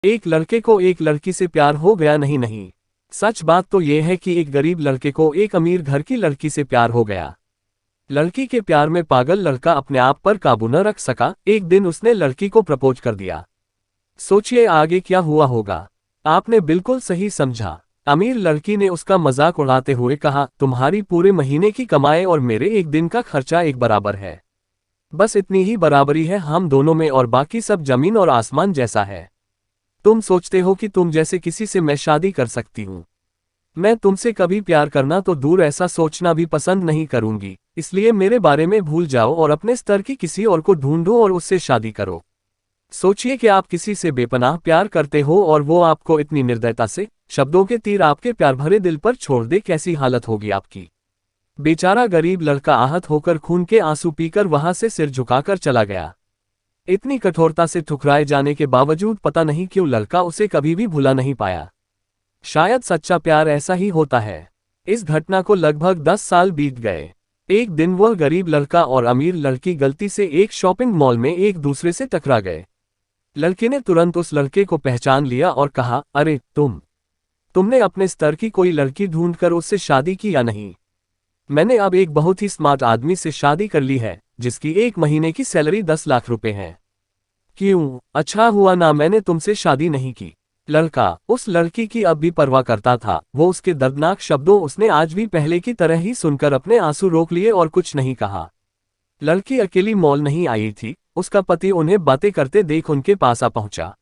एक लड़के को एक लड़की से प्यार हो गया। नहीं नहीं, सच बात तो यह है कि एक गरीब लड़के को एक अमीर घर की लड़की से प्यार हो गया। लड़की के प्यार में पागल लड़का अपने आप पर काबू न रख सका। एक दिन उसने लड़की को प्रपोज कर दिया। सोचिए आगे क्या हुआ होगा। आपने बिल्कुल सही समझा। अमीर लड़की ने उसका मजाक उड़ाते हुए कहा, तुम्हारी पूरे महीने की कमाई और मेरे एक दिन का खर्चा एक बराबर है। बस इतनी ही बराबरी है हम दोनों में और बाकी सब जमीन और आसमान जैसा है। तुम सोचते हो कि तुम जैसे किसी से मैं शादी कर सकती हूँ। मैं तुमसे कभी प्यार करना तो दूर, ऐसा सोचना भी पसंद नहीं करूंगी। इसलिए मेरे बारे में भूल जाओ और अपने स्तर की किसी और को ढूंढो और उससे शादी करो। सोचिए कि आप किसी से बेपनाह प्यार करते हो और वो आपको इतनी निर्दयता से शब्दों के तीर आपके प्यार भरे दिल पर छोड़ दे, कैसी हालत होगी आपकी। बेचारा गरीब लड़का आहत होकर खून के आंसू पीकर वहां से सिर झुकाकर चला गया। इतनी कठोरता से ठुकराए जाने के बावजूद पता नहीं क्यों लड़का उसे कभी भी भुला नहीं पाया। शायद सच्चा प्यार ऐसा ही होता है। इस घटना को लगभग 10 साल बीत गए। एक दिन वह गरीब लड़का और अमीर लड़की गलती से एक शॉपिंग मॉल में एक दूसरे से टकरा गए। लड़के ने तुरंत उस लड़के को पहचान लिया और कहा, अरे तुमने अपने स्तर की कोई लड़की ढूंढकर उससे शादी की या नहीं? मैंने अब एक बहुत ही स्मार्ट आदमी से शादी कर ली है जिसकी एक महीने की सैलरी 10 लाख रुपए है। क्यों, अच्छा हुआ ना मैंने तुमसे शादी नहीं की। लड़का उस लड़की की अब भी परवाह करता था। वो उसके दर्दनाक शब्दों उसने आज भी पहले की तरह ही सुनकर अपने आंसू रोक लिए और कुछ नहीं कहा। लड़की अकेली मॉल नहीं आई थी। उसका पति उन्हें बातें करते देख उनके पास आ पहुंचा।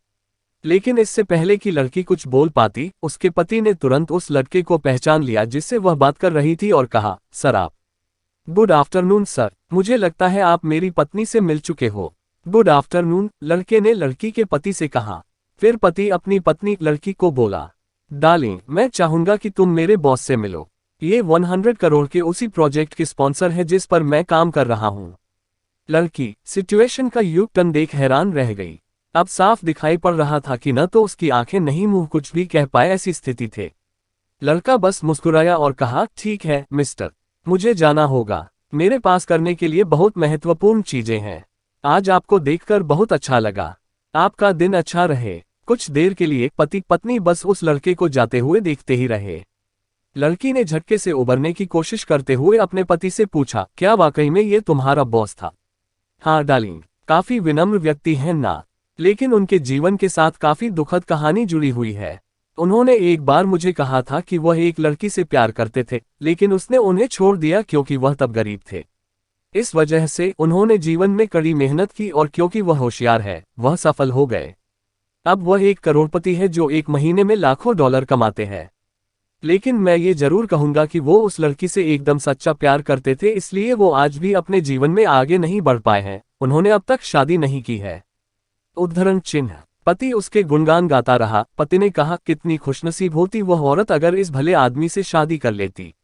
लेकिन इससे पहले कि लड़की कुछ बोल पाती, उसके पति ने तुरंत उस लड़के को पहचान लिया जिससे वह बात कर रही थी और कहा, सर आप। गुड आफ्टरनून सर, मुझे लगता है आप मेरी पत्नी से मिल चुके हो। गुड आफ्टरनून, लड़के ने लड़की के पति से कहा। फिर पति अपनी पत्नी लड़की को बोला, डार्लिंग मैं चाहूंगा कि तुम मेरे बॉस से मिलो। ये 100 करोड़ के उसी प्रोजेक्ट के स्पॉन्सर है जिस पर मैं काम कर रहा हूँ। लड़की सिचुएशन का यू टर्न देख हैरान रह गई। अब साफ दिखाई पड़ रहा था कि न तो उसकी आंखें नहीं मुंह कुछ भी कह पाए, ऐसी स्थिति थे। लड़का बस मुस्कुराया और कहा, ठीक है मिस्टर, मुझे जाना होगा। मेरे पास करने के लिए बहुत महत्वपूर्ण चीजें हैं। आज आपको देखकर बहुत अच्छा लगा। आपका दिन अच्छा रहे। कुछ देर के लिए पति पत्नी बस उस लड़के को जाते हुए देखते ही रहे। लड़की ने झटके से उबरने की कोशिश करते हुए अपने पति से पूछा, क्या वाकई में ये तुम्हारा बॉस था? हाँ डार्लिंग, काफी विनम्र व्यक्ति हैं ना, लेकिन उनके जीवन के साथ काफी दुखद कहानी जुड़ी हुई है। उन्होंने एक बार मुझे कहा था कि वह एक लड़की से प्यार करते थे, लेकिन उसने उन्हें छोड़ दिया क्योंकि वह तब गरीब थे। इस वजह से उन्होंने जीवन में कड़ी मेहनत की और क्योंकि वह होशियार है, वह सफल हो गए। अब वह एक करोड़पति है जो एक महीने में लाखों डॉलर कमाते हैं। लेकिन मैं ये जरूर कहूंगा कि वो उस लड़की से एकदम सच्चा प्यार करते थे, इसलिए वो आज भी अपने जीवन में आगे नहीं बढ़ पाए हैं। उन्होंने अब तक शादी नहीं की है। उद्धरण चिन्ह। पति उसके गुणगान गाता रहा। पति ने कहा, कितनी खुशनसीब होती वह औरत अगर इस भले आदमी से शादी कर लेती।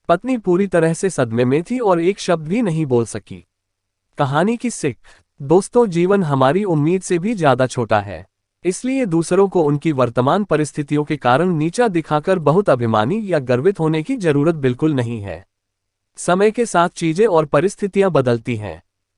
पत्नी पूरी तरह से सदमे में थी और एक शब्द भी नहीं बोल सकी। कहानी की सीख। दोस्तों, जीवन हमारी उम्मीद से भी ज्यादा छोटा है, इसलिए दूसरों को उनकी वर्तमान परिस्थितियों के कारण नीचा दिखाकर बहुत अभिमानी या गर्वित होने की जरूरत बिल्कुल नहीं है। समय के साथ चीजें और परिस्थितियां बदलती हैं।